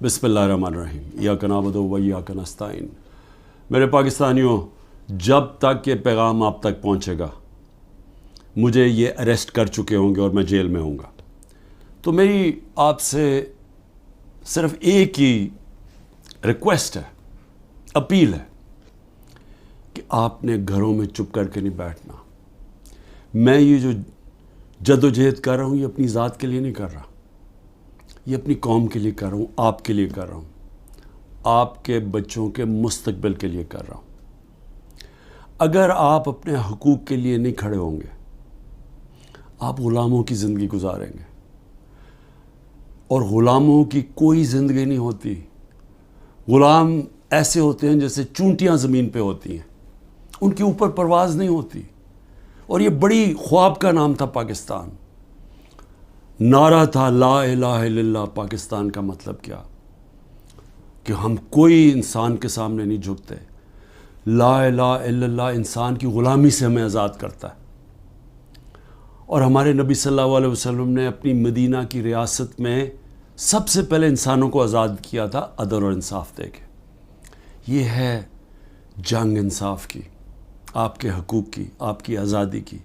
बिस्मिल्लाहिर्रहमानिर्रहीम इय्याका नअबुदु व इय्याका नस्तईन। मेरे पाकिस्तानियों, जब तक ये पैगाम आप तक पहुँचेगा मुझे ये अरेस्ट कर चुके होंगे और मैं जेल में होऊंगा। तो मेरी आपसे सिर्फ एक ही रिक्वेस्ट है, अपील है कि आपने घरों में चुप करके नहीं बैठना। मैं ये जो जदोजहद कर रहा हूँ ये अपनी ज़ात के लिए नहीं कर रहा, ये अपनी कौम के लिए कर रहा हूँ, आपके लिए कर रहा हूँ, आपके बच्चों के मुस्तकबिल के लिए कर रहा हूँ। अगर आप अपने हुकूक के लिए नहीं खड़े होंगे, आप ग़ुलामों की ज़िंदगी गुजारेंगे, और ग़ुलामों की कोई ज़िंदगी नहीं होती। ग़ुलाम ऐसे होते हैं जैसे चूंटियाँ ज़मीन पे होती हैं, उनके ऊपर परवाज़ नहीं होती। और ये बड़ी ख्वाब का नाम था पाकिस्तान, नारा था ला इलाहा इल्लल्लाह। पाकिस्तान का मतलब क्या कि हम कोई इंसान के सामने नहीं झुकते। ला इलाहा इल्लल्लाह इंसान की ग़ुलामी से हमें आज़ाद करता है। और हमारे नबी सल्लल्लाहु अलैहि वसल्लम ने अपनी मदीना की रियासत में सबसे पहले इंसानों को आज़ाद किया था अदल और इंसाफ दे के। ये है जंग इंसाफ की, आपके हकूक़ की, आपकी आज़ादी की।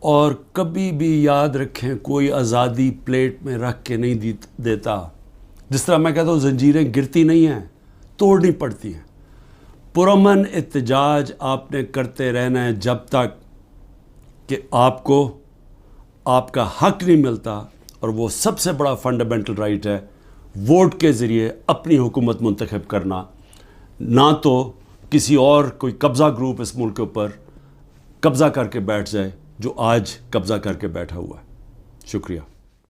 और कभी भी याद रखें, कोई आज़ादी प्लेट में रख के नहीं देता। जिस तरह मैं कहता हूँ ज़ंजीरें गिरती नहीं हैं, तोड़नी पड़ती हैं। पुरअमन एहतजाज आपने करते रहना है जब तक कि आपको आपका हक नहीं मिलता। और वो सबसे बड़ा फंडामेंटल राइट है वोट के ज़रिए अपनी हुकूमत मुंतखब करना, ना तो किसी और कोई कब्ज़ा ग्रुप इस मुल्क के ऊपर कब्ज़ा करके बैठ जाए जो आज कब्ज़ा करके बैठा हुआ है। शुक्रिया।